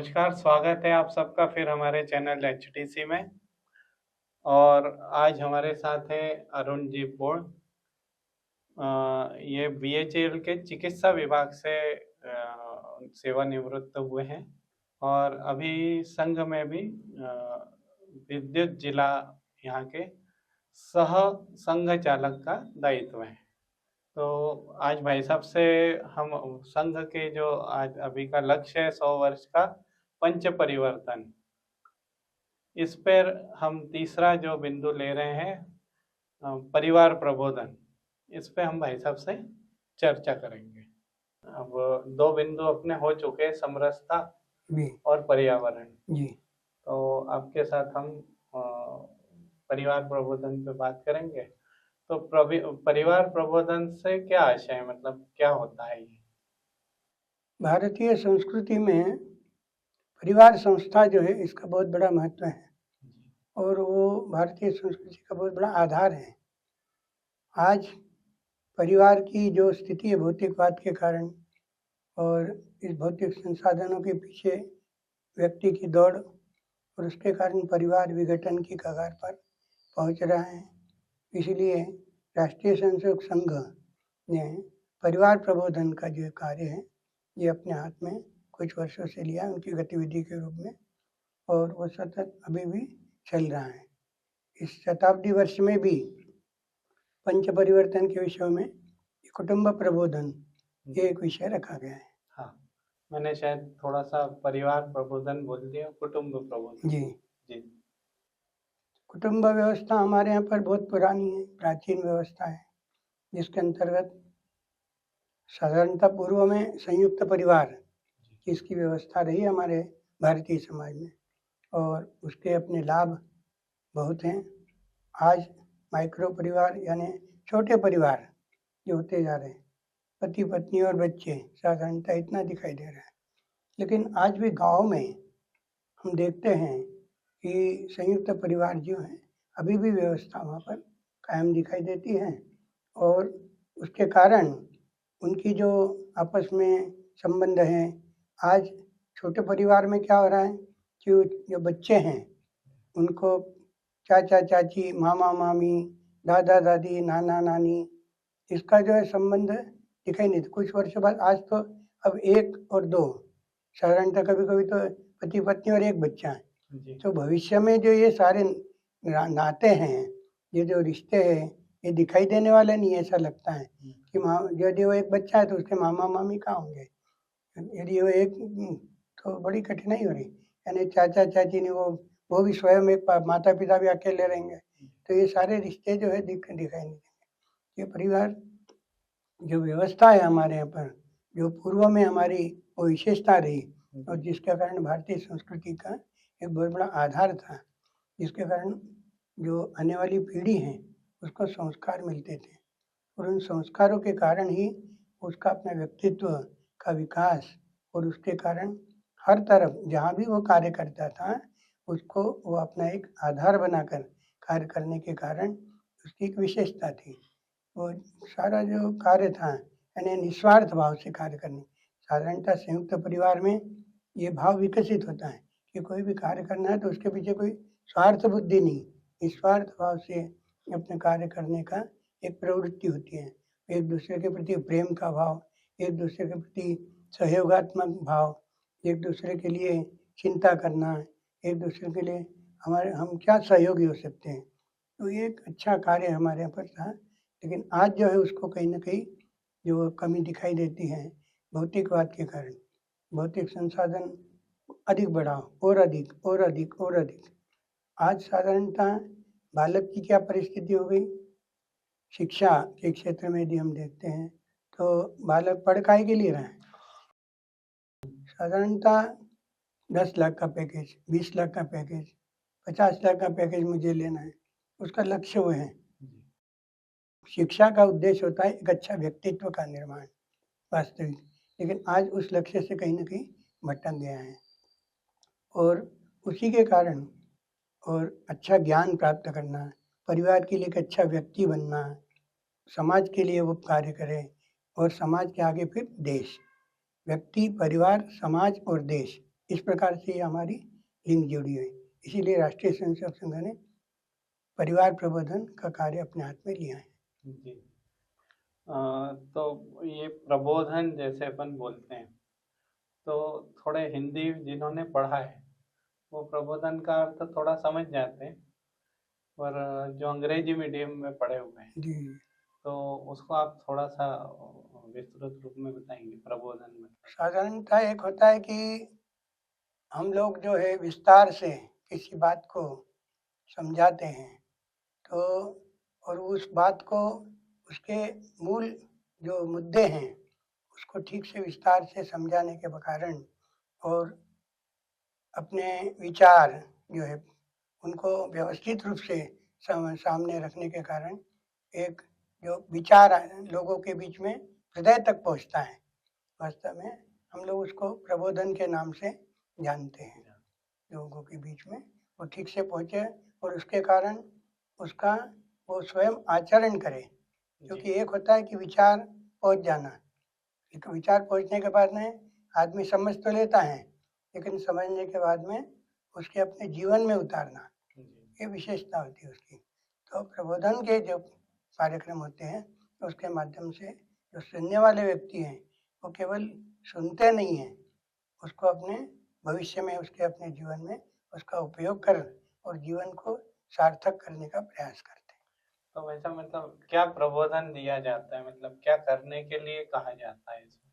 नमस्कार, स्वागत है आप सबका फिर हमारे चैनल एचटीसी में। और आज हमारे साथ हैं अरुण जी बोड़। ये बीएचईएल के चिकित्सा विभाग से सेवानिवृत्त हुए हैं और अभी संघ में भी विद्युत जिला यहाँ के सह संघ चालक का दायित्व है। तो आज भाई साहब से हम संघ के जो आज अभी का लक्ष्य है 100 वर्ष का पंच परिवर्तन, इस पर हम तीसरा जो बिंदु ले रहे हैं परिवार प्रबोधन, इस पे हम भाई साहब से चर्चा करेंगे। अब दो बिंदु अपने हो चुके हैं, समरसता और पर्यावरण जी। तो आपके साथ हम परिवार प्रबोधन पे बात करेंगे। तो परिवार प्रबोधन से क्या आशय है, मतलब क्या होता है ये? भारतीय संस्कृति में परिवार संस्था जो है इसका बहुत बड़ा महत्व है और वो भारतीय संस्कृति का बहुत बड़ा आधार है। आज परिवार की जो स्थिति है भौतिकवाद के कारण और इस भौतिक संसाधनों के पीछे व्यक्ति की दौड़ और उसके कारण परिवार विघटन की कगार पर पहुंच रहा है। इसलिए राष्ट्रीय स्वयंसेवक संघ ने परिवार प्रबोधन का जो कार्य है ये अपने हाथ में कुछ वर्षों से लिया उनकी गतिविधि के रूप में, और वो सतत अभी भी चल रहा है। इस शताब्दी वर्ष में भी पंच परिवर्तन के विषय में कुटुंब प्रबोधन ये एक विषय रखा गया है। हाँ, मैंने शायद थोड़ा सा परिवार प्रबोधन बोल दिया, कुटुंब प्रबोधन। जी जी। कुटुंब व्यवस्था हमारे यहाँ पर बहुत पुरानी है, प्राचीन व्यवस्था है, जिसके अंतर्गत साधारणतः पूर्व में संयुक्त परिवार इसकी व्यवस्था रही हमारे भारतीय समाज में और उसके अपने लाभ बहुत हैं। आज माइक्रो परिवार यानी छोटे परिवार जो होते जा रहे हैं, पति पत्नी और बच्चे साधारणतः इतना दिखाई दे रहा है, लेकिन आज भी गांव में हम देखते हैं कि संयुक्त परिवार जो है अभी भी व्यवस्था वहाँ पर कायम दिखाई देती है और उसके कारण उनकी जो आपस में संबंध हैं, आज छोटे परिवार में क्या हो रहा है कि जो बच्चे हैं उनको चाचा चाची, मामा मामी, दादा दादी, नाना नानी, इसका जो है संबंध दिखाई नहीं। कुछ वर्षों बाद आज तो अब एक और दो, साधारणतः कभी कभी तो पति पत्नी और एक बच्चा है। तो भविष्य में जो ये सारे नाते हैं, ये जो रिश्ते हैं, ये दिखाई देने वाले नहीं, ऐसा लगता है कि यदि वो एक बच्चा है तो उसके मामा मामी कहाँ होंगे, यदि वो एक, तो बड़ी कठिनाई हो रही। यानी चाचा चाची ने वो भी स्वयं एक माता पिता भी अकेले रहेंगे, तो ये सारे रिश्ते जो है दिखाई नहीं देंगे। ये परिवार जो व्यवस्था है हमारे यहाँ पर, जो पूर्व में हमारी वो विशेषता रही और जिसके कारण भारतीय संस्कृति का एक बहुत बड़ा आधार था, जिसके कारण जो आने वाली पीढ़ी है उसको संस्कार मिलते थे और उन संस्कारों के कारण ही उसका अपने व्यक्तित्व का विकास और उसके कारण हर तरफ जहाँ भी वो कार्य करता था उसको वो अपना एक आधार बनाकर कार्य करने के कारण उसकी एक विशेषता थी। वो सारा जो कार्य था यानी निस्वार्थ भाव से कार्य करने। साधारणतः संयुक्त परिवार में ये भाव विकसित होता है कि कोई भी कार्य करना है तो उसके पीछे कोई स्वार्थ बुद्धि नहीं, निस्वार्थ भाव से अपने कार्य करने का एक प्रवृत्ति होती है। एक दूसरे के प्रति प्रेम का भाव, एक दूसरे के प्रति सहयोगात्मक भाव, एक दूसरे के लिए चिंता करना, एक दूसरे के लिए हम क्या सहयोगी हो सकते हैं। तो ये एक अच्छा कार्य हमारे यहाँ पर था, लेकिन आज जो है उसको कहीं ना कहीं जो कमी दिखाई देती है भौतिकवाद के कारण। भौतिक संसाधन अधिक बढ़ा और अधिक और अधिक और अधिक। आज साधारणतः बालक की क्या परिस्थिति हो गई, शिक्षा के क्षेत्र में यदि हम देखते हैं तो बालक पढ़ काहे के लिए रहा है। साधारणतः 10 लाख का पैकेज, 20 लाख का पैकेज, 50 लाख का पैकेज मुझे लेना है, उसका लक्ष्य वो है। शिक्षा का उद्देश्य होता है एक अच्छा व्यक्तित्व का निर्माण वास्तविक, लेकिन आज उस लक्ष्य से कहीं ना कहीं भटक गया है और उसी के कारण और अच्छा ज्ञान प्राप्त करना, परिवार के लिए एक अच्छा व्यक्ति बनना, समाज के लिए वो कार्य करे और समाज के आगे फिर देश, व्यक्ति, परिवार, समाज और देश, इस प्रकार से ये हमारी लिंक जुड़ी है। इसीलिए राष्ट्रीय स्वयंसेवक संघ ने परिवार प्रबोधन का कार्य अपने हाथ में लिया है। जी। तो ये प्रबोधन जैसे अपन बोलते हैं, तो थोड़े हिंदी जिन्होंने पढ़ा है वो प्रबोधन का अर्थ थोड़ा समझ जाते हैं, पर जो अंग्रेजी मीडियम में पढ़े हुए हैं जी, तो उसको आप थोड़ा सा विस्तृत रूप में बताएंगे प्रबोधन में। साधारणतः एक होता है कि हम लोग जो है विस्तार से किसी बात को समझाते हैं, तो और उस बात को उसके मूल जो मुद्दे हैं उसको ठीक से विस्तार से समझाने के कारण और अपने विचार जो है उनको व्यवस्थित रूप से सामने रखने के कारण एक जो विचार लोगों के बीच में हृदय तक पहुंचता है, वास्तव में हम लोग उसको प्रबोधन के नाम से जानते हैं। लोगों के बीच में वो ठीक से पहुंचे और उसके कारण उसका वो स्वयं आचरण करे, क्योंकि एक होता है कि विचार पहुंच जाना, एक विचार पहुंचने के बाद में आदमी समझ तो लेता है, लेकिन समझने के बाद में उसके अपने जीवन में उतारना, ये विशेषता होती है उसकी। तो प्रबोधन के जब कार्यक्रम होते हैं तो उसके माध्यम से जो सुनने वाले व्यक्ति हैं वो केवल सुनते नहीं हैं, उसको अपने भविष्य में उसके अपने जीवन में उसका उपयोग कर और जीवन को सार्थक करने का प्रयास करते हैं। तो वैसा मतलब क्या प्रबोधन दिया जाता है, मतलब क्या करने के लिए कहा जाता है इसमें?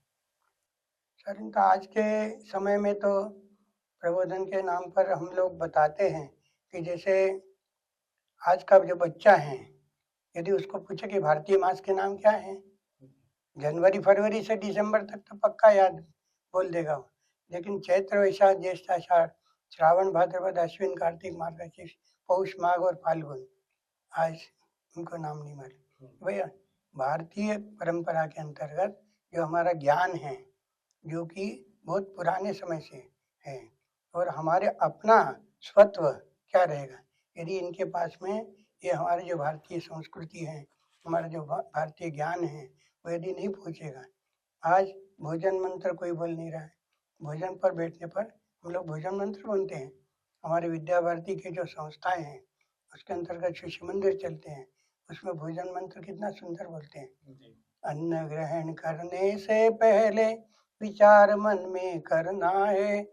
सर, इनका आज के समय में तो प्रबोधन के नाम पर हम लोग बताते हैं कि जैसे आज का जो बच्चा है, यदि उसको पूछे कि भारतीय मास के नाम क्या है, जनवरी फरवरी से दिसंबर तक तो पक्का याद बोल देगा वो, लेकिन चैत्र वैशाख ज्येष्ठ आषाढ़ श्रावण भाद्रपद अश्विन कार्तिक मार्गशीर्ष पौष माघ और फाल्गुन आज उनको नाम नहीं मालूम। भैया भारतीय परंपरा के अंतर्गत जो हमारा ज्ञान है जो कि बहुत पुराने समय से है, और हमारे अपना स्वत्व क्या रहेगा यदि इनके पास में ये हमारे जो भारतीय संस्कृति है, हमारा जो भारतीय ज्ञान है वो यदि नहीं पूछेगा। आज भोजन मंत्र कोई बोल नहीं रहा है, भोजन पर बैठने पर हम लोग भोजन मंत्र बोलते हैं। हमारे विद्या भारती के जो संस्थाएं हैं उसके अंतर्गत शिशु मंदिर चलते हैं, उसमें भोजन मंत्र कितना सुंदर बोलते हैं। अन्न ग्रहण करने से पहले विचार मन में करना है,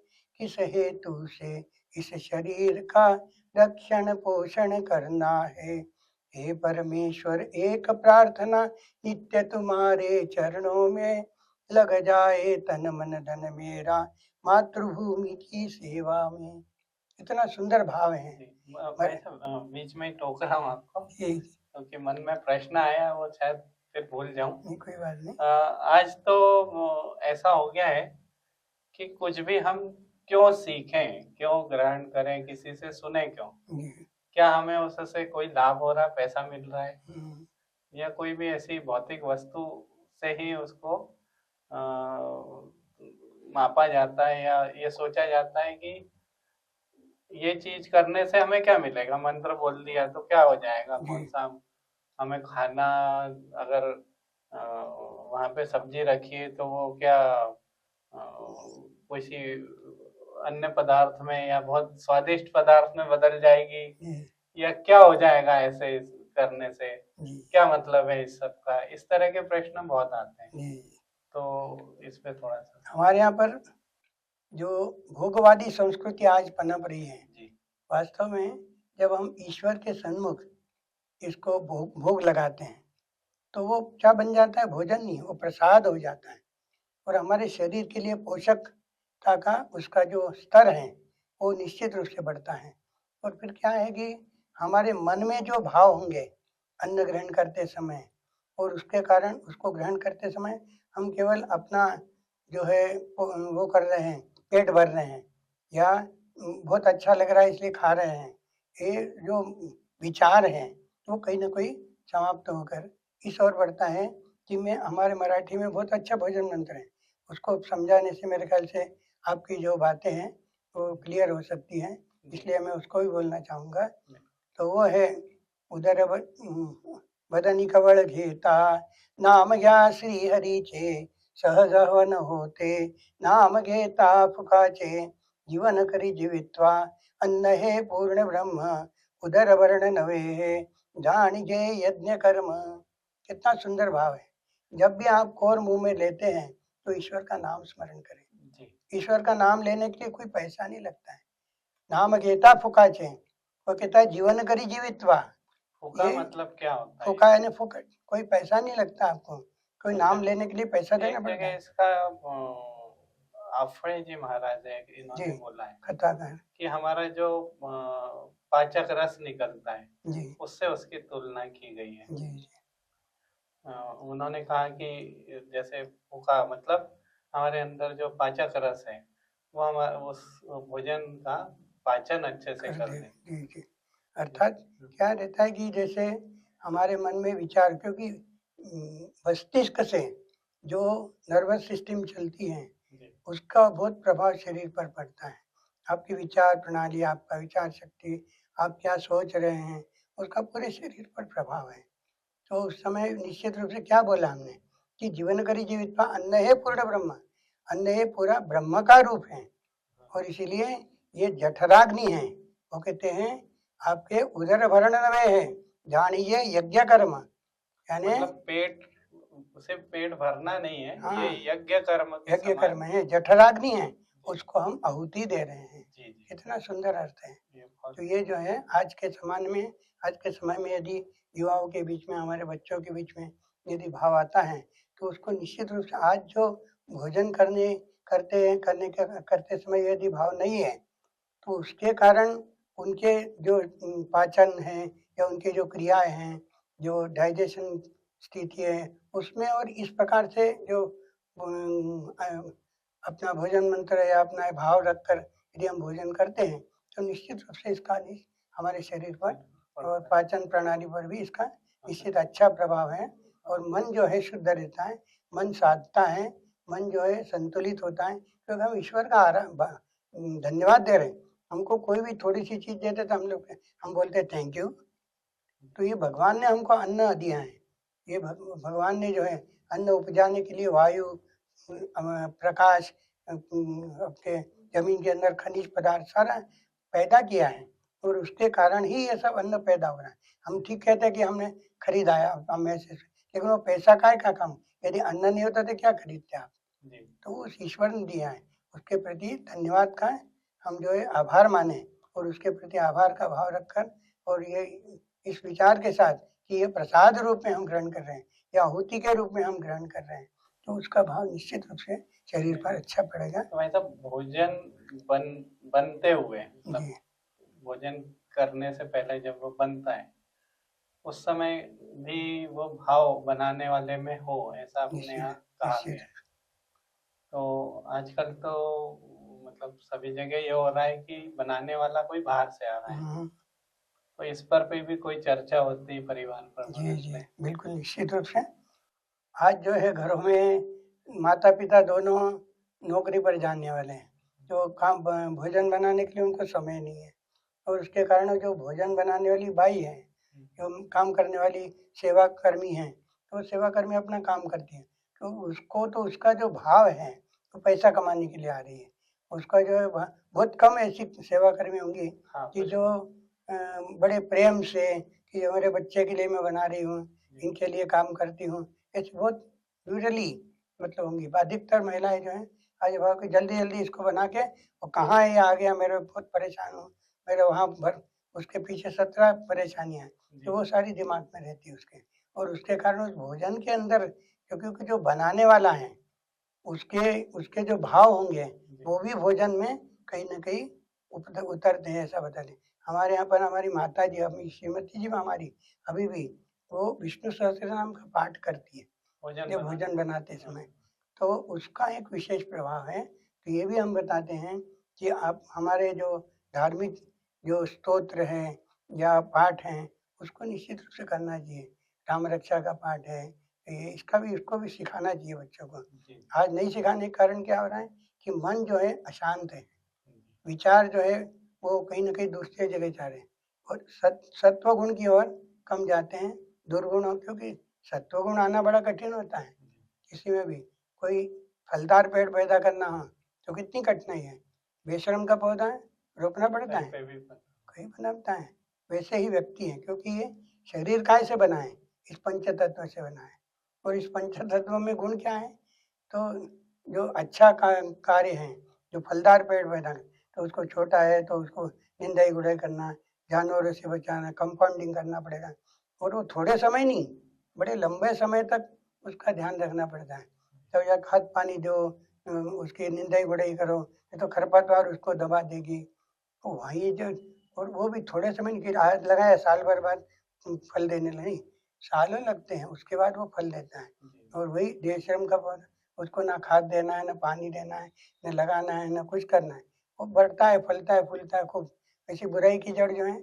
किस हेतु से इस शरीर का रक्षण पोषण करना है। हे परमेश्वर एक प्रार्थना नित्य तुम्हारे चरणों में, लग जाए तन मन धन मेरा मातृभूमि की सेवा में। इतना सुंदर भाव है। बीच में टोक रहा हूँ आपको ये क्योंकि मन में प्रश्न आया, वो शायद फिर भूल जाऊं। नहीं, कोई बात नहीं। आज तो ऐसा हो गया है कि कुछ भी हम क्यों सीखें, क्यों ग्रहण करें, किसी से सुने क्यों? क्या हमें उससे कोई लाभ हो रहा है, पैसा मिल रहा है, या कोई भी ऐसी भौतिक वस्तु से ही उसको मापा जाता है, या ये सोचा जाता है कि ये चीज करने से हमें क्या मिलेगा, मंत्र बोल दिया तो क्या हो जाएगा, कौन सा हमें खाना, अगर वहां पे सब्जी रखी है तो वो क्या किसी अन्य पदार्थ में या बहुत स्वादिष्ट पदार्थ में बदल जाएगी, या क्या हो जाएगा ऐसे करने से, क्या मतलब है इस सब का? इस तरह के प्रश्न बहुत आते हैं, तो इस पे थोड़ा सा। हमारे यहाँ पर जो भोगवादी संस्कृति आज पनप रही है, वास्तव में जब हम ईश्वर के सन्मुख इसको भोग लगाते हैं तो वो क्या बन जाता है, भोजन नहीं, वो प्रसाद हो जाता है, और हमारे शरीर के लिए पोषकता का उसका जो स्तर है वो निश्चित रूप से बढ़ता है। और फिर क्या है कि हमारे मन में जो भाव होंगे अन्न ग्रहण करते समय, और उसके कारण उसको ग्रहण करते समय हम केवल अपना जो है वो कर रहे हैं, पेट भर रहे हैं, या बहुत अच्छा लग रहा है इसलिए खा रहे हैं, ये जो विचार है वो कहीं ना कहीं समाप्त होकर इस ओर बढ़ता है कि मैं हमारे मराठी में बहुत अच्छा भोजन मंत्र है, उसको समझाने से मेरे ख्याल से आपकी जो बातें हैं वो क्लियर हो सकती हैं, इसलिए मैं उसको भी बोलना चाहूँगा। तो वो है उदर बदनी कवळ घेता, नाम घ्या श्री हरीचे सहज हवन होते, नाम घेता फुकाचे जीवन करी जीवित्वा अन्न हे पूर्ण ब्रह्म उदर वर्ण नवे है जानिजे यज्ञ कर्म। कितना सुंदर भाव है। जब भी आप कोर मुंह में लेते हैं तो ईश्वर का नाम स्मरण करें। जी ईश्वर का नाम लेने के लिए कोई पैसा नहीं लगता है। नाम घेता फुकाचे, वो कहता है जीवन करी जीवित्वा। फूका ये मतलब क्या होता है? फुका यानी फुकट, कोई पैसा नहीं लगता आपको, कोई नाम अच्छा, लेने के लिए पैसा देना एक पड़ता जगह है। इसका आफड़े जी महाराज है, जी इन्होंने बोला है कथाकार कि हमारा जो पाचक रस निकलता है जी उससे उसकी तुलना की गई है। जी जी अ, उन्होंने कहा कि जैसे फूका मतलब हमारे अंदर जो पाचक रस है वो हमारा उस भोजन का पाचन अच्छे से कर कर दे दे। जी जी। अर्थात क्या रहता है कि जैसे हमारे मन में विचार, क्योंकि मस्तिष्क से जो नर्वस सिस्टम चलती है जी उसका बहुत प्रभाव शरीर पर पड़ता है। आपकी विचार प्रणाली, आपका विचार शक्ति, आप क्या सोच रहे हैं, उसका पूरे शरीर पर प्रभाव है। तो उस समय निश्चित रूप से क्या बोला हमने कि जीवन करी जीवित्वा अन्न है पूर्ण ब्रह्म। अन्न है पूरा ब्रह्म का रूप है और इसीलिए ये जठराग्नि है। वो कहते हैं आपके उदर भरण नवे है जानिए यज्ञ कर्म, यानी मतलब पेट, सिर्फ पेट भरना नहीं है, ये हाँ यज्ञ कर्म के यज्ञ समान। कर्म है, जठराग्नि है, जी उसको हम आहुति दे रहे हैं। जी जी, कितना सुंदर अर्थ है। ये बहुत तो ये जो है आज के समान में, आज के समय में यदि युवाओं के बीच में, हमारे बच्चों के बीच में यदि भाव आता है तो उसको निश्चित रूप से आज जो भोजन करते समय यदि भाव नहीं है तो उसके कारण उनके जो पाचन है या उनकी जो क्रियाएं हैं, जो डाइजेशन स्थिति है उसमें, और इस प्रकार से जो अपना भोजन मंत्र या अपना भाव रखकर यदि हम भोजन करते हैं तो निश्चित रूप से इसका हमारे शरीर पर और पाचन प्रणाली पर भी इसका निश्चित अच्छा प्रभाव है। और मन जो है शुद्ध रहता है, मन साधता है, मन जो है संतुलित होता है, क्योंकि हम ईश्वर का धन्यवाद दे रहे हैं। हमको कोई भी थोड़ी सी चीज देते तो हम बोलते हैं थैंक यू। तो ये भगवान ने हमको अन्न दिया है। ये भगवान ने जो है अन्न उपजाने के लिए वायु, प्रकाश, आपके जमीन के अंदर खनिज पदार्थ सारा पैदा किया है और उसके कारण ही ये सब अन्न पैदा हो रहा है। हम ठीक कहते हैं कि हमने खरीदाया हमें से, लेकिन वो पैसा काय का काम, यदि अन्न नहीं होता तो क्या खरीदते आप। जी तो उस ईश्वर ने दिया है, उसके प्रति धन्यवाद का हम जो है आभार माने और उसके प्रति आभार का भाव रखकर, और ये इस विचार के साथ कि ये प्रसाद रूप में हम ग्रहण कर रहे हैं या आहुति के रूप में हम ग्रहण कर रहे हैं, तो उसका भाव निश्चित रूप से शरीर पर अच्छा पड़ेगा। तो ऐसा भोजन बनते हुए मतलब जी भोजन करने से पहले जब वो बनता है उस समय भी वो भाव बनाने वाले में हो, ऐसा अपने निश्चित यहाँ कहा निश्चित। गया है। तो आजकल तो मतलब सभी जगह ये हो रहा है कि बनाने वाला कोई बाहर से आ रहा है, हम्म, तो इस पर भी कोई चर्चा होती है परिवार जी प्रबंधन जी में। बिल्कुल निश्चित रूप से। आज जो है घरों में माता पिता दोनों नौकरी पर जाने वाले हैं, तो भोजन बनाने के लिए उनको समय नहीं है, और उसके कारण जो भोजन बनाने वाली बाई है, जो काम करने वाली सेवा कर्मी है, तो सेवा कर्मी अपना काम करती है, तो उसको तो उसका जो भाव है तो पैसा कमाने के लिए आ रही है। उसका जो है बहुत कम ऐसी सेवा कर्मी होंगी हाँ कि कुछ जो बड़े प्रेम से कि ये मेरे बच्चे के लिए मैं बना रही हूँ, इनके लिए काम करती हूँ, ऐसी बहुत यूजली मतलब होंगी। अधिकतर महिलाएं जो हैं आज भाव कि जल्दी जल्दी इसको बना के, वो कहाँ है ये आ गया, मेरे बहुत परेशान हूँ, मेरे वहाँ भर, उसके पीछे 17 परेशानियाँ हैं, तो वो सारी दिमाग में रहती है उसके। और उसके कारण उस भोजन के अंदर, क्योंकि जो बनाने वाला है उसके उसके जो भाव होंगे वो भी भोजन में कहीं न कहीं उतरते हैं, ऐसा बता दें। हमारे यहाँ पर हमारी माता जी, अपनी श्रीमती जी हमारी अभी भी वो विष्णु सहस्त्रनाम का पाठ करती है भोजन ये बना भोजन बनाते समय, तो उसका एक विशेष प्रभाव है। तो ये भी हम बताते हैं कि आप हमारे जो धार्मिक जो स्तोत्र हैं या पाठ हैं उसको निश्चित रूप से करना चाहिए। राम रक्षा का पाठ है, ये इसको भी सिखाना चाहिए बच्चों को। जी आज नहीं सिखाने के कारण क्या हो रहा है कि मन जो है अशांत है, जी विचार जो है वो कहीं न कहीं दूसरे जगह जा रहे हैं और सत्व गुण की ओर कम जाते हैं, दुर्गुणों, क्योंकि सत्व गुण आना बड़ा कठिन होता है। किसी में भी कोई फलदार पेड़ पैदा करना हो तो कितनी कठिनाई है, बेशरम का पौधा है, रोपना पड़ता कहीं है, पे भी कहीं बनता है। वैसे ही व्यक्ति है, क्योंकि ये शरीर काय से बना है, इस पंच तत्व से बना है। और इस पंच तत्व में गुण क्या है, तो जो अच्छा कार्य है, जो फलदार पेड़ पैदा है, तो उसको छोटा है तो उसको निंदाई गुड़ाई करना, जानवरों से बचाना, कंपाउंडिंग करना पड़ेगा। और वो थोड़े समय नहीं, बड़े लंबे समय तक उसका ध्यान रखना पड़ता है। तो या खाद पानी दो, उसकी निंदाई गुड़ाई करो, नहीं तो खरपतवार उसको दबा देगी। तो वही जो, और वो भी थोड़े समय की आदत लगाया, साल भर बाद फल देने लगी, सालों लगते हैं उसके बाद वो फल देता है। और वही देशरम का पौधा, उसको ना खाद देना है, ना पानी देना है, ना लगाना है, ना कुछ करना है, वो बढ़ता है, फलता है, फूलता है खूब। ऐसी बुराई की जड़ जो है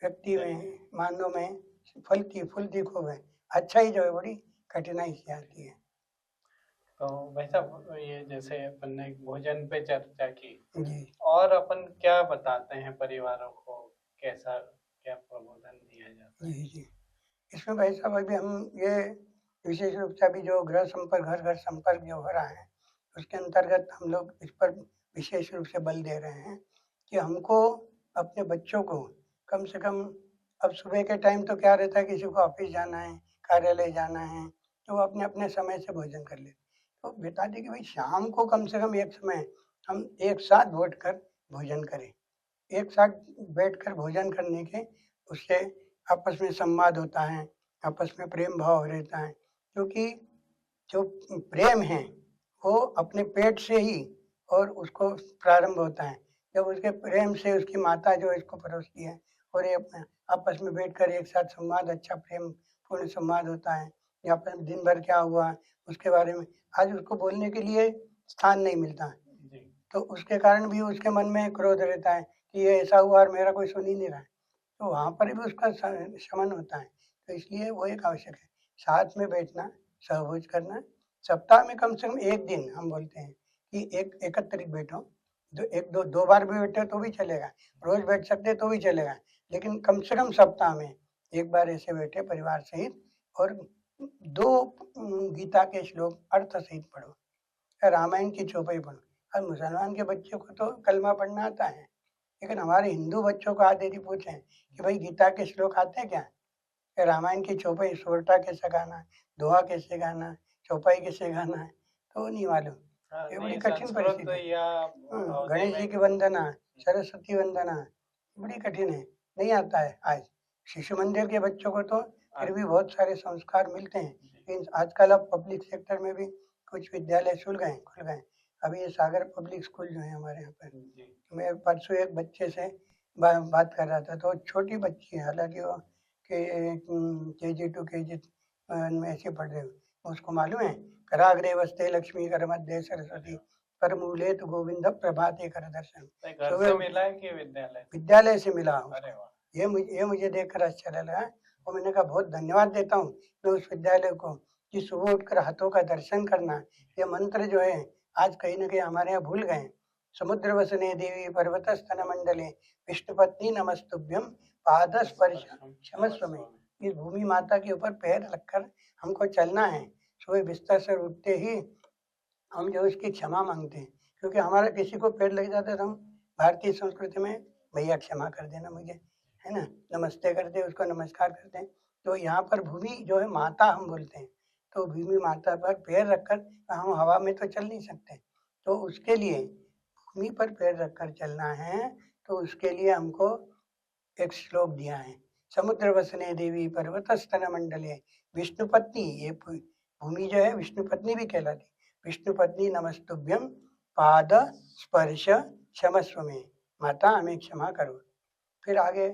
व्यक्ति में, मानव में फलती फूलती खूब है, अच्छा ही जो है बड़ी कठिनाई से आती है। तो वैसा ये जैसे अपन ने भोजन पे चर्चा की, जी और अपन क्या बताते हैं परिवारों को, कैसा क्या प्रबोधन दिया जाता है? जी जी, इसमें भाई साहब अभी हम ये विशेष रूप से अभी जो गृह संपर्क, घर घर संपर्क जो हो रहा है, उसके अंतर्गत हम लोग इस पर विशेष रूप से बल दे रहे हैं कि हमको अपने बच्चों को कम से कम, अब सुबह के टाइम तो क्या रहता है, किसी को ऑफिस जाना है, कार्यालय जाना है, तो वो अपने अपने समय से भोजन कर लेते, तो बता दें कि भाई शाम को कम से कम एक समय हम एक साथ बैठकर भोजन करें। एक साथ बैठकर भोजन करने के, उससे आपस में संवाद होता है, आपस में प्रेम भाव रहता है। क्योंकि जो प्रेम है वो अपने पेट से ही और उसको प्रारंभ होता है। जब उसके प्रेम से उसकी माता जो है इसको परोसती है, और ये आपस में बैठकर एक साथ संवाद, अच्छा प्रेम पूर्ण संवाद होता है। या फिर दिन भर क्या हुआ उसके बारे में, आज उसको बोलने के लिए स्थान नहीं मिलता है, जी तो उसके कारण भी उसके मन में क्रोध रहता है कि ये ऐसा हुआ और मेरा कोई सुन ही नहीं रहा है। तो वहाँ पर भी उसका शमन होता है। तो इसलिए वो एक आवश्यक है, साथ में बैठना, सहभोज करना। सप्ताह में कम से कम एक दिन हम बोलते हैं कि एक एकत्रित बैठो, जो एक दो दो बार भी बैठे तो भी चलेगा, रोज बैठ सकते तो भी चलेगा, लेकिन कम से कम सप्ताह में एक बार ऐसे बैठे परिवार सहित, और दो गीता के श्लोक अर्थ सहित पढ़ो, या रामायण की चौपाई पढ़ो। अब मुसलमान के बच्चों को तो कलमा पढ़ना आता है, लेकिन हमारे हिंदू बच्चों को आज यदि पूछें कि भाई गीता के श्लोक आते हैं क्या, या रामायण की चौपाई, सोरठा कैसे गाना है, दोहा कैसे गाना है, चौपाई कैसे गाना है, तो वो नहीं मालूम। हाँ, ये बड़ी नहीं कठिन संस्कृत परिस्थिति है। या अवधि गणेश में। जी की वंदना, सरस्वती वंदना बड़ी कठिन है, नहीं आता है आज। शिशु मंदिर के बच्चों को तो फिर भी बहुत सारे संस्कार मिलते हैं, लेकिन आजकल अब पब्लिक सेक्टर में भी कुछ विद्यालय खुल गए। अभी ये सागर पब्लिक स्कूल जो है हमारे यहाँ पर, जी मैं परसों एक बच्चे से बात कर रहा था, तो छोटी बच्ची है, हालांकि वो KG 2 KG में ऐसे पढ़ रहे हो, उसको मालूम है, कराग्रे वस्ते लक्ष्मी कर मध्य सरस्वती पर मूले तो गोविंद प्रभाते कर दर्शन। तो घर सुबह से उठ, मिला है कि विद्यालय से? विद्यालय से मिला अरे उसको। वाह। ये मुझे देखकर अच्छा लगा, और मैंने कहा बहुत धन्यवाद देता हूँ मैं उस विद्यालय को कि सुबह उठकर हाथों का दर्शन करना, ये मंत्र जो है आज कहीं ना कहीं हमारे यहाँ भूल गए। समुद्र वसने देवी पर्वत स्तन मंडले विष्णुपत्नी नमस्तुभ्यम पाद स्पर्श क्षमस्व में। इस भूमि माता के ऊपर पैर रखकर हमको चलना है। सुबह बिस्तर से उठते ही हम जो उसकी क्षमा मांगते हैं, क्योंकि हमारा किसी को पेड़ लग जाता है तो हम भारतीय संस्कृति में भैया क्षमा कर देना मुझे, है ना, नमस्ते करते हैं, उसको नमस्कार करते हैं। तो यहाँ पर भूमि जो है माता हम बोलते हैं, तो भूमि माता पर पैर रखकर हम हवा में तो चल नहीं सकते, तो उसके लिए भूमि पर पैर रखकर चलना है। तो उसके लिए हमको एक श्लोक दिया है, समुद्र वसने देवी पर्वत स्तन मंडले विष्णु पत्नी, ये भूमि जो है विष्णु पत्नी भी कहलाती, विष्णु पत्नी नमस्तुभ्यम पाद स्पर्श क्षमस्व में, माता हमें क्षमा करो। फिर आगे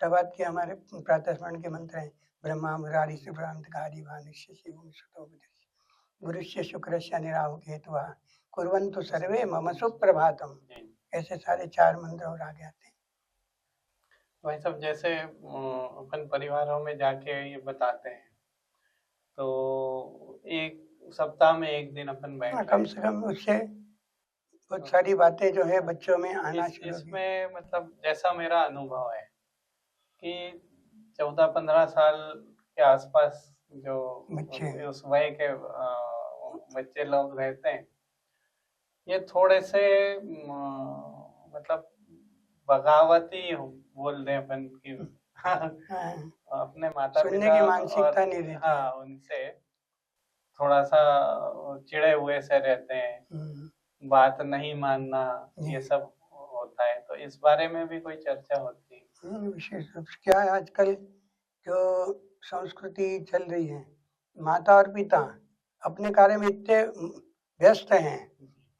प्रभात के हमारे प्रातः स्मरण के मंत्र हैं, ब्रह्मा मुरारी सुभ्रांतकारी भानुष्य शिवम सुतोपदेश गुरुष्य शुक्रस्य निराहु केतुआ कुर्वन्तु सर्वे मम सुप्रभातम। ऐसे सारे 4 मंत्र और आगे आते हैं। भाई साहब जैसे अपन परिवारों में जाके ये बताते हैं, तो एक सप्ताह में एक दिन अपन बैठ रहे कम हैं, से कम उससे बहुत सारी बातें जो है बच्चों में आना शुरू की। इसमें मतलब जैसा मेरा अनुभव है कि 14-15 साल के आसपास जो बच्चे उस वय के बच्चे लोग रहते हैं, ये थोड़े से मतलब बगावती बोल दें अपन की हाँ, अपने माता सुनने पिता की और मानसिकता नहीं रहती है। हाँ उनसे थोड़ा सा चिड़े हुए से रहते हैं, हम्म, बात नहीं मानना, जी। ये सब होता है। तो इस बारे में भी कोई चर्चा होती है? विशेष रूप से क्या है आजकल जो संस्कृति चल रही है, माता और पिता अपने कार्य में इतने व्यस्त हैं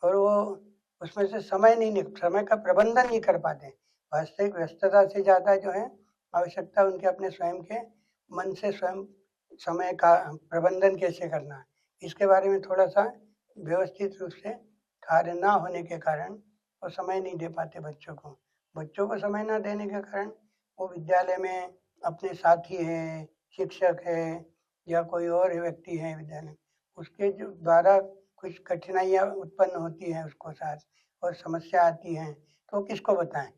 और वो उसमें से समय का प्रबंधन नहीं कर पाते। वास्तविक व्यस्तता से ज़्यादा जो है आवश्यकता उनके अपने स्वयं के मन से स्वयं समय का प्रबंधन कैसे करना है, इसके बारे में थोड़ा-सा व्यवस्थित रूप से कार्य ना होने के कारण वो समय नहीं दे पाते बच्चों को। बच्चों को समय ना देने के कारण वो विद्यालय में अपने साथी हैं, शिक्षक है या कोई और व्यक्ति है विद्यालय में, उसके जो द्वारा कुछ कठिनाइयाँ उत्पन्न होती हैं उसको साथ और समस्या आती हैं, तो किसको बताएँ?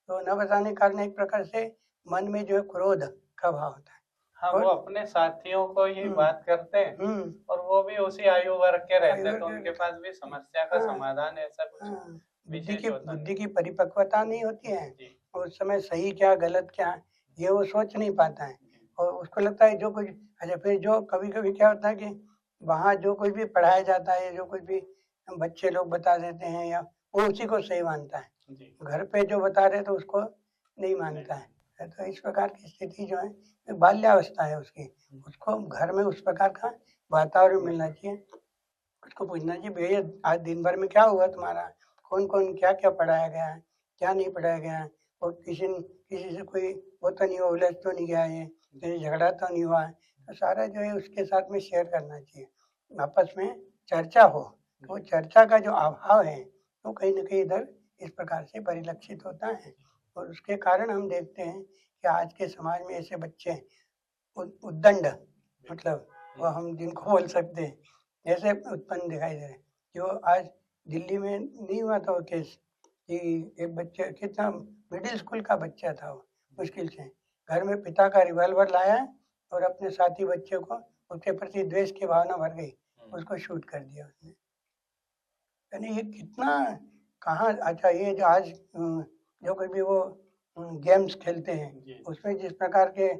तो न बताने के कारण एक प्रकार से मन में जो है क्रोध का भाव होता है। हाँ, और वो अपने साथियों को ही हुँ, बात करते हैं हुँ, और वो भी उसी आयु वर्ग के रहते हैं, आयु तो के उनके पास भी समस्या का हाँ, समाधान ऐसा कुछ हाँ, विशेष होता बुद्धि नहीं। की परिपक्वता नहीं होती है, जी, और उस समय सही क्या, गलत क्या, ये वो सोच नहीं पाता है जी, और उसको लगता है जो कुछ अच्छा फिर जो कभी-कभी क्या होता है कि वहाँ जो कुछ भी पढ़ाया जाता है, जो कुछ भी बच्चे लोग बता देते हैं या वो उसी को सही मानता है। जी, घर पे जो बता रहे तो उसको नहीं नहीं मानता मान है। तो इस प्रकार की स्थिति जो है, ये बाल्यावस्था है उसकी। उसको घर में उस प्रकार का वातावरण मिलना चाहिए। उसको पूछना चाहिए भैया आज दिन भर में क्या हुआ तुम्हारा? कौन-कौन क्या-क्या पढ़ाया गया है? क्या नहीं पढ़ाया गया है? और किसी से कोई वो तो नहीं हुआ, उलझ तो नहीं गया है? कहीं झगड़ा तो नहीं हुआ है? तो सारा जो है उसके साथ में शेयर करना चाहिए। आपस में चर्चा हो, तो वो चर्चा का जो अभाव है, वो कहीं न कहीं इधर इस प्रकार से परिलक्षित होता है और उसके कारण हम देखते हैं कि आज के समाज में ऐसे बच्चे उद्दंड मतलब वो हम जिनको बोल सकते हैं, ऐसे उत्पन्न दिखाई दे रहे हैं। जो आज दिल्ली में नहीं हुआ था वो केस कि एक बच्चा कितना मिडिल स्कूल का बच्चा था वो, मुश्किल से घर में पिता का रिवॉल्वर लाया और अपने साथी बच्चे को उसके प्रति द्वेष की भावना भर गई, उसको शूट कर दिया उसने। यानी ये कितना कहाँ अच्छा ये जो आज जो कोई भी वो गेम्स खेलते हैं, जी, उसमें जिस प्रकार के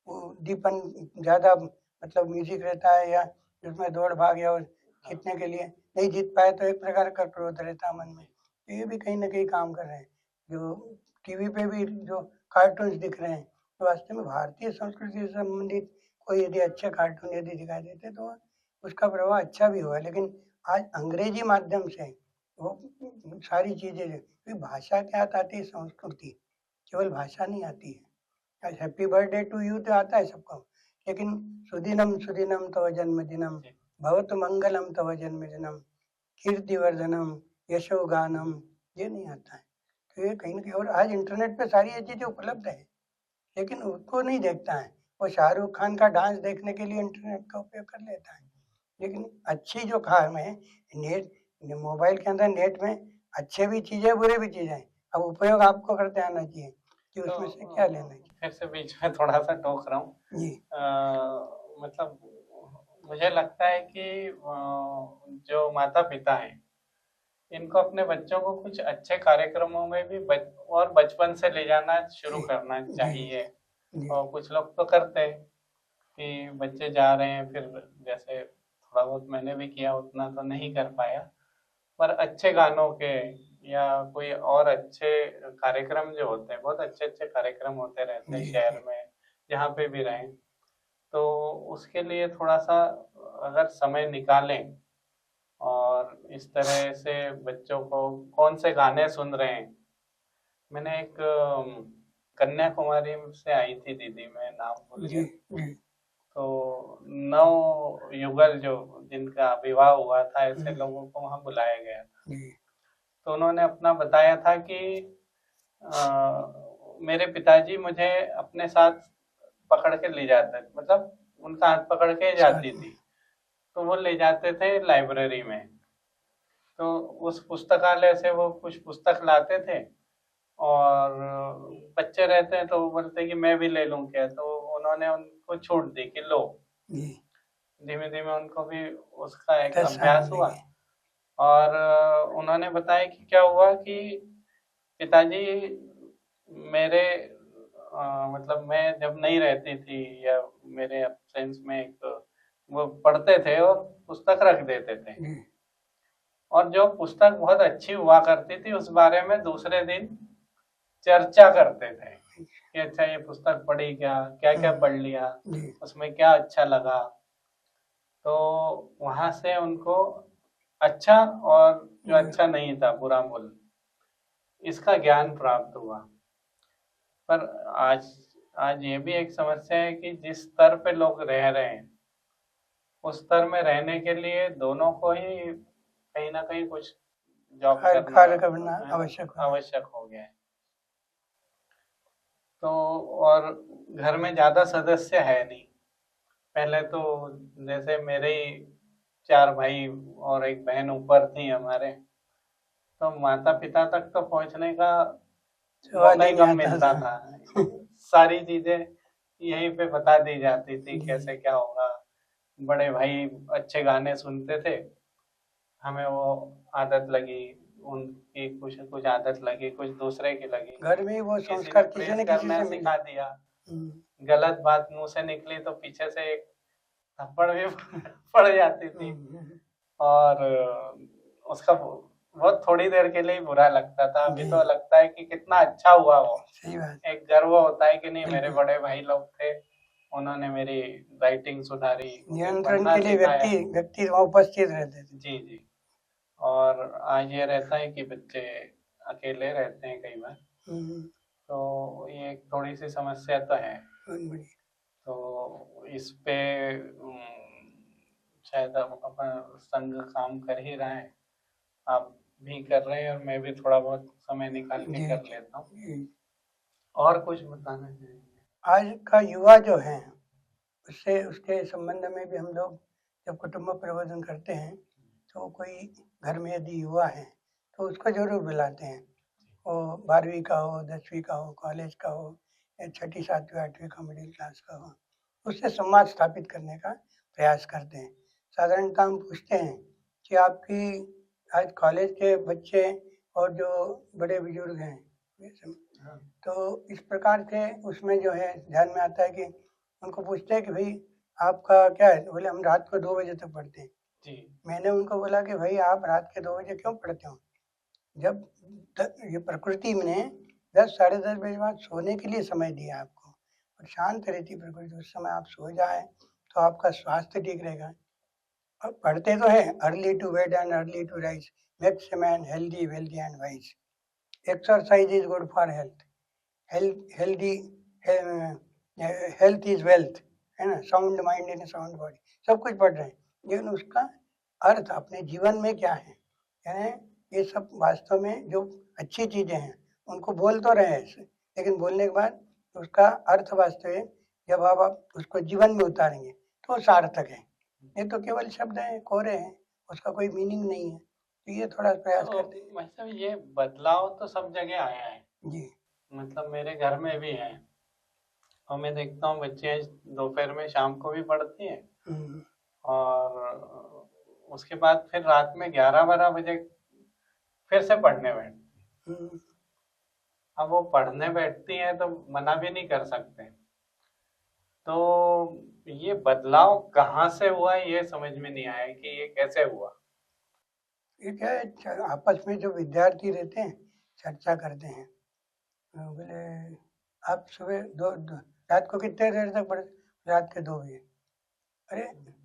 वो उद्दीपन ज़्यादा मतलब म्यूज़िक रहता है या उसमें दौड़-भाग या हाँ, जीतने के लिए नहीं जीत पाए तो एक प्रकार का क्रोध रहता है मन में। जी, तो ये भी कहीं न कहीं काम कर रहे हैं। जो टीवी पे भी जो कार्टून्स दिख रहे हैं, तो वास्तव में भारतीय संस्कृति से संबंधित कोई यदि अच्छे कार्टून यदि दिखाई देते तो उसका प्रभाव अच्छा भी हुआ। लेकिन आज अंग्रेजी माध्यम से वो सारी चीज़ें क्योंकि भाषा क्या आती है संस्कृति, केवल भाषा नहीं आती है। आज हैप्पी बर्थडे टू यू तो आता है सबको, लेकिन सुदिनम सुदिनम तव जन्मदिनम, जी। भवतु मंगलम तव जन्मदिनम, कीर्तिवर्धनम, यशोगानम, ये नहीं आता है। तो ये कहीं न कहीं और आज इंटरनेट पे सारी ये चीज़ें उपलब्ध है, लेकिन उसको नहीं देखता है। वो शाहरुख खान का डांस देखने के लिए इंटरनेट का उपयोग कर लेता है। लेकिन अच्छी जो काम है नेट मोबाइल के अंदर नेट में अच्छे भी चीज़ है, बुरे भी चीज़ है। अब उपयोग आपको करते आना चाहिए कि तो उसमें से क्या लेना चाहिए। फिर से बीच में थोड़ा-सा टोक रहा हूँ। जी, मतलब मुझे लगता है कि जो माता-पिता हैं, इनको अपने बच्चों को कुछ अच्छे कार्यक्रमों में भी बचपन से ले जाना शुरू जी, करना जी, चाहिए। जी, और कुछ लोग तो करते हैं कि बच्चे जा रहे हैं, फिर जैसे थोड़ा बहुत मैंने भी किया, उतना तो नहीं कर पाया, पर अच्छे गानों के या कोई और अच्छे कार्यक्रम जो होते हैं, बहुत अच्छे-अच्छे कार्यक्रम होते रहते हैं जी, शहर जी, में, जहाँ पे भी रहें, तो उसके लिए थोड़ा-सा अगर समय निकालें और इस तरह से बच्चों को कौन से गाने सुन रहे हैं। मैंने एक कन्याकुमारी से आई थी दीदी, मैं नाम भूल जी, गया। जी, तो नव युगल जो जिनका विवाह हुआ था, ऐसे हुँ, लोगों को वहाँ बुलाया गया था। जी, तो उन्होंने अपना बताया था कि मेरे पिताजी मुझे अपने साथ पकड़ के ले जाते थे, मतलब उनका हाथ पकड़ के साथ जाती में, थी, तो वो ले जाते थे लाइब्रेरी में। तो उस पुस्तकालय से वो कुछ पुस्तक लाते थे और बच्चे रहते हैं तो वो बोलते कि मैं भी ले लूं क्या, तो उन्होंने उनको छूट दी कि लो। जी, धीमे धीमे उनको भी उसका एक रस आने अभ्यास हुआ लगे। और उन्होंने बताया कि क्या हुआ कि पिताजी मेरे मतलब मैं जब नहीं रहती थी या मेरे एब्सेंस में एक वो पढ़ते थे और पुस्तक रख देते थे, और जो पुस्तक बहुत अच्छी हुआ करती थी उस बारे में दूसरे दिन चर्चा करते थे कि अच्छा ये पुस्तक पढ़ी, क्या क्या क्या पढ़ लिया, उसमें क्या अच्छा लगा। तो वहां से उनको अच्छा और जो अच्छा नहीं था, बुरा बोल, इसका ज्ञान प्राप्त हुआ। पर आज आज ये भी एक समस्या है कि जिस स्तर पे लोग रह रहे हैं उस स्तर में रहने के लिए दोनों को ही कहीं ना कहीं कुछ जॉब कार्य करना आवश्यक हो गया है। तो और घर में ज्यादा सदस्य है नहीं। पहले तो जैसे मेरे ही 4 भाई और एक बहन ऊपर थी हमारे, तो माता पिता तक तो पहुंचने का मौका ही कम मिलता था। सारी चीजें यहीं पे बता दी जाती थी कैसे क्या होगा। बड़े भाई अच्छे गाने सुनते थे, हमें वो आदत लगी, उनकी कुछ कुछ आदत लगी, कुछ दूसरे की लगी। घर में वो संस्कार किसी न किसी से सिखा दिया। गलत बात मुंह से निकली तो पीछे से एक थप्पड़ भी पड़ जाती थी, और उसका बहुत थोड़ी देर के लिए बुरा लगता था। अभी तो लगता है कि कितना अच्छा हुआ वो, एक गर्व होता है कि नहीं मेरे बड़े भाई लोग थे, उन्होंने मेरी राइटिंग सुधारी, नियंत्रण के लिए व्यक्ति वहाँ उपस्थित रहते थे। जी जी। और आज ये रहता है कि बच्चे अकेले रहते हैं कई बार, तो ये एक थोड़ी सी समस्या तो है। तो इस पे शायद अपन संघ काम कर ही रहा है, आप भी कर रहे हैं और मैं भी थोड़ा बहुत समय निकाल के कर लेता हूँ। और कुछ बताना चाहिए? आज का युवा जो है उससे उसके संबंध में भी हम लोग जब कुटुंब प्रबंधन करते हैं तो कोई घर में यदि युवा है तो उसको जरूर बुलाते हैं। वो 12वीं का हो, 10वीं का हो, कॉलेज का हो या 6ठी 7वीं 8वीं का मिडिल क्लास का हो, उससे संवाद स्थापित करने का प्रयास करते हैं। साधारणतः हम पूछते हैं कि आपकी आज कॉलेज के बच्चे और जो बड़े बुजुर्ग हैं, तो इस प्रकार से उसमें जो है ध्यान में आता है कि उनको पूछते हैं कि भाई आपका क्या है, तो बोले हम रात को 2 बजे तक पढ़ते हैं। मैंने उनको बोला कि भाई आप रात के 2 बजे क्यों पढ़ते हो? जब ये प्रकृति ने 10 साढ़े 10 बजे बाद सोने के लिए समय दिया आपको, और शांत रहती प्रकृति, उस समय आप सो जाए तो आपका स्वास्थ्य ठीक रहेगा। और पढ़ते तो है early to bed and early to rise makes a man healthy wealthy and wise. Exercise is good for health, healthy health is wealth, है ना, sound mind in sound body, सब कुछ पढ़ रहे हैं, लेकिन उसका अर्थ अपने जीवन में क्या है, यानी ये सब वास्तव में जो अच्छी चीजें हैं उनको बोल तो रहे हैं, लेकिन बोलने के बाद उसका अर्थ वास्तविक जब आप उसको जीवन में उतारेंगे तो सार्थक है। ये तो केवल शब्द है, कोरे हैं, उसका कोई मीनिंग नहीं है। तो ये थोड़ा प्रयास करते हैं। मतलब ये बदलाव तो सब जगह आया है जी, मतलब मेरे घर में भी है, और मैं देखता हूँ बच्चे दोपहर में शाम को भी पढ़ती हैं, और उसके बाद फिर रात में 11-12 बजे फिर से पढ़ने बैठती। अब वो पढ़ने बैठती हैं तो मना भी नहीं कर सकते। तो ये बदलाव कहाँ से हुआ ये समझ में नहीं आया कि ये कैसे हुआ। ये क्या है, आपस में जो विद्यार्थी रहते हैं चर्चा करते हैं, बोले आप सुबह रात को कितने देर तक पढ़ते? रात के 2 बजे। अरे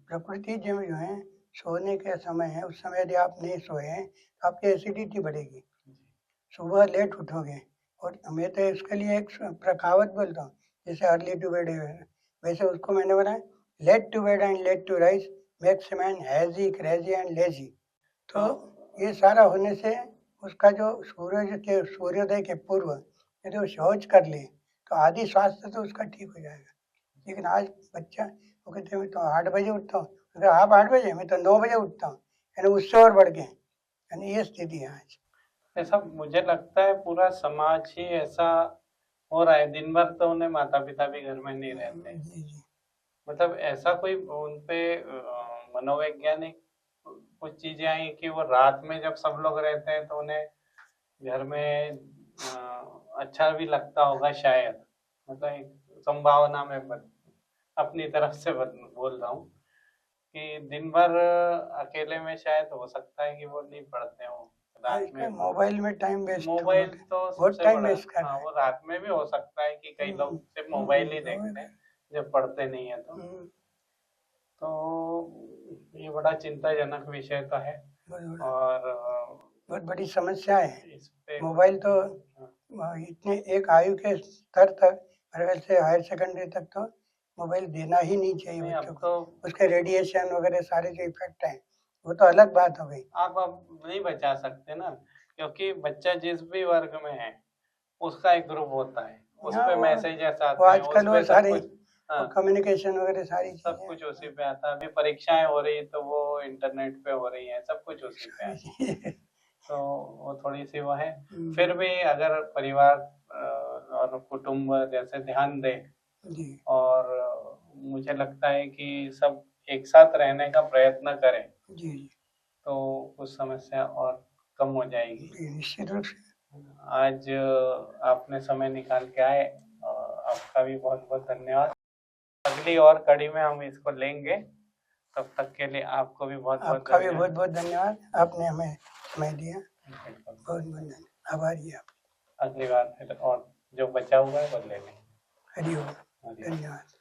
प्रकृति जो है सोने के समय है, उस समय यदि आप नहीं सोए तो आपकी एसिडिटी बढ़ेगी, सुबह लेट उठोगे। और मैं तो इसके लिए एक प्रकावत बोलता हूँ, जैसे अर्ली टू बेड वैसे उसको मैंने बनाया, late to bed and late to rise makes man hazy crazy and lazy. तो ये सारा होने से उसका जो सूर्योदय के पूर्व यदि वो शौच कर ले तो आदि स्वास्थ्य तो उसका ठीक हो जाएगा। लेकिन आज बच्चा वो कहते हैं मैं तो 8 बजे उठता हूँ, अगर आप 8 बजे, मैं तो 9 बजे उठता हूँ, यानी उससे और बढ़ गए, यानी ये स्थिति है आज। ऐसा मुझे लगता है पूरा समाज ही ऐसा हो रहा है। दिन भर तो उन्हें माता पिता भी घर में नहीं रहते, मतलब ऐसा कोई उनपे मनोवैज्ञानिक कुछ चीजें आई कि वो रात में जब सब लोग रहते हैं तो उन्हें घर में अच्छा भी लगता होगा शायद, मतलब एक संभावना में अपनी तरफ से बोल रहा हूँ कि दिन भर अकेले में शायद हो सकता है कि वो नहीं पढ़ते हो, रात में मोबाइल में टाइम वेस्ट मोबाइल तो बहुत सबसे टाइम बड़ा, वेस्ट कर हाँ वो रात में भी हो सकता है कि कई लोग सिर्फ मोबाइल ही देखते हैं जब पढ़ते नहीं है तो ये बड़ा चिंताजनक विषय तो है और बहुत बड़ी समस्या है। इस पे मोबाइल तो इतने एक आयु के स्तर तक, अगर से हायर सेकेंडरी तक तो मोबाइल देना ही नहीं चाहिए नहीं, बच्चों अब को। तो उसके रेडिएशन वगैरह सारे जो इफेक्ट हैं वो तो अलग बात हो गई। आप अब नहीं बचा सकते ना, क्योंकि बच्चा जिस भी वर्ग में है उसका एक ग्रुप होता है, उस हाँ, पे वो मैसेजेस वो आते हैं, उस आजकल वो पे सब सारे कुछ, हाँ कम्युनिकेशन वगैरह सारी सब चीजें कुछ उसी पे आता है। अभी परीक्षाएं हो रही तो वो इंटरनेट पे हो रही है, सब कुछ उसी पे आता है। तो वो थोड़ी सी वो है। फिर भी अगर परिवार और कुटुंब जैसे ध्यान दे जी और मुझे लगता है कि सब एक साथ रहने का प्रयत्न करें जी जी तो कुछ समस्या और कम हो जाएगी। जी, निश्चित रूप से। आज आपने समय निकाल के आए, आपका भी बहुत बहुत धन्यवाद। अगली और कड़ी में हम इसको लेंगे, तब तक के लिए आपको भी बहुत बहुत आपका भी बहुत बहुत धन्यवाद, आपने हमें समय दिया, बहुत बहुत धन्यवाद, आभारी है आप। अगली बार फिर और जो बचा हुआ है वो ले लेंगे। हरि ओम, धन्यवाद।